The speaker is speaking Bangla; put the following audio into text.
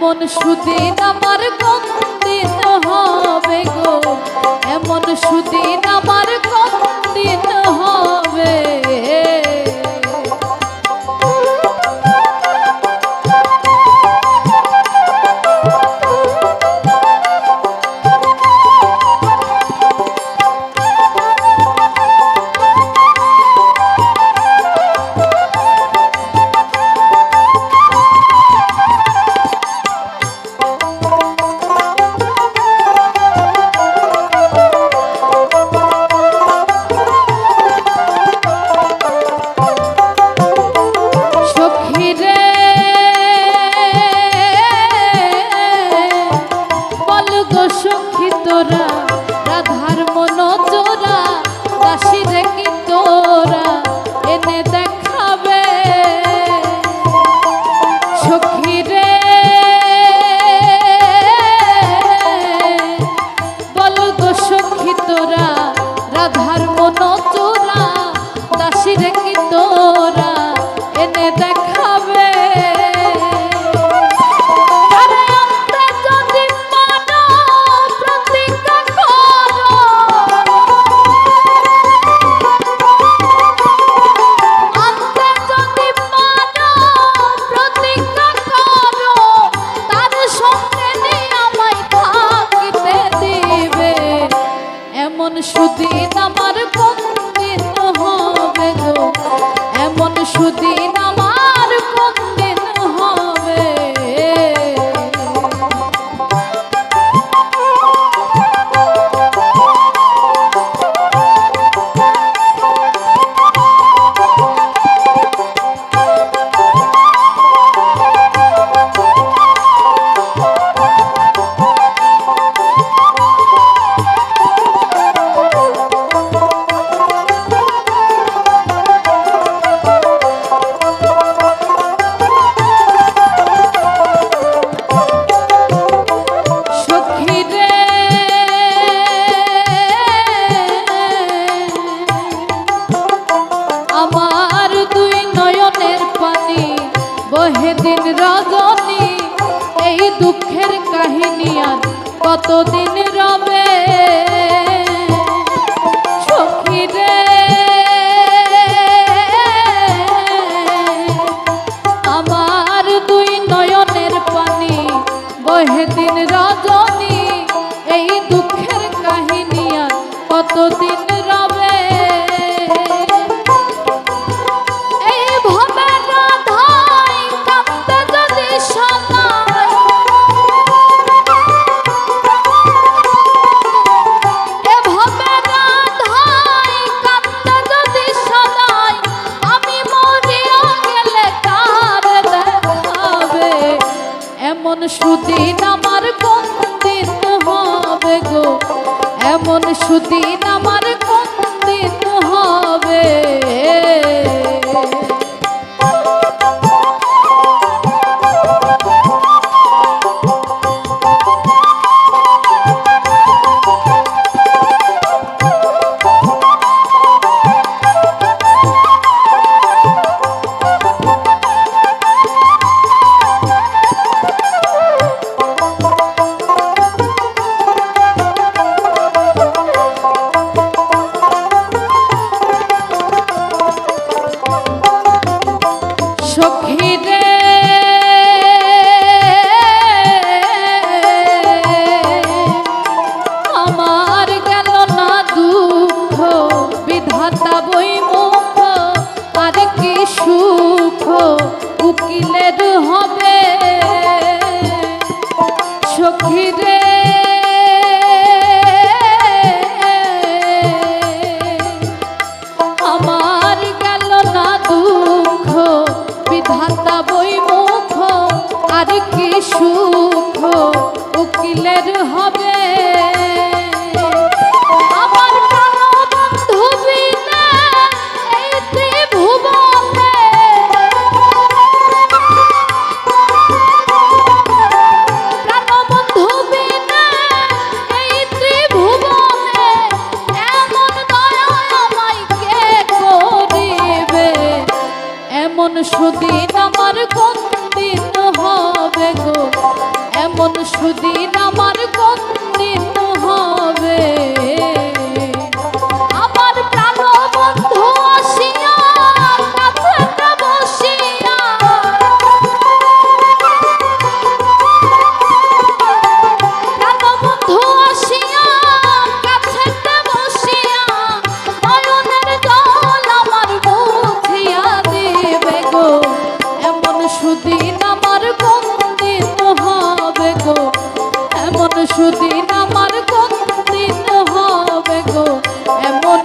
এমন সুদিন আমার কোন দিন হবে গো, এমন সুদিন আমার কোন দিন হবে। সখী তোরা রাধার মন চোরা, দাসী রে কি তোরা এনে দেখাবে। সখী রে বল গো সখী তোরা রাধার মন চোরা, দাসী রে কি তোরা এনে দেখাবে। এমন সুদিন আমার কোন দিন হবে গো, এমন সুদিন আমার কোন দিন হবে। বহে দিন রজনী এই দুঃখের কাহিনী আর কতদিন রবে। সখী রে আমার দুই নয়নের পানি, বহে দিন রজনী এই দুঃখের কাহিনী আর কতদিন রবে। এমন সুদিন আমার কোন দিন হবে গো, এমন সুদিন আমার কোন দিন হবে। সখী রে আমার গেল না দুঃখ, বিধাতা বই মুখ আর কি সুখ উকিলের হবে। সখী রে আমার গেল না দুঃখ, বিধাতা বই মুখ আর কি সুখ উকিলের হবে। আমার প্রাণবন্ধু বিনে এই ত্রিভুবনে, প্রাণবন্ধু বিনে এই ত্রিভুবনে এমন দয়া আমায় কে করিবে। এমন সুদিন আমার কোন দিন হবে গো, সুদিন আমার কোন দিন হবে আমার প্রাণ বন্ধু আসিয়া কাছেতে বসিয়া প্রাণ বন্ধু আসিয়া কাছেতে বসিয়া নয়নের জল আমার মুছিয়া দিবে গো এমন সুদিন আমার কোন দিন হবে গো এমন সুদিন আমার কোন দিন হবে গো এমন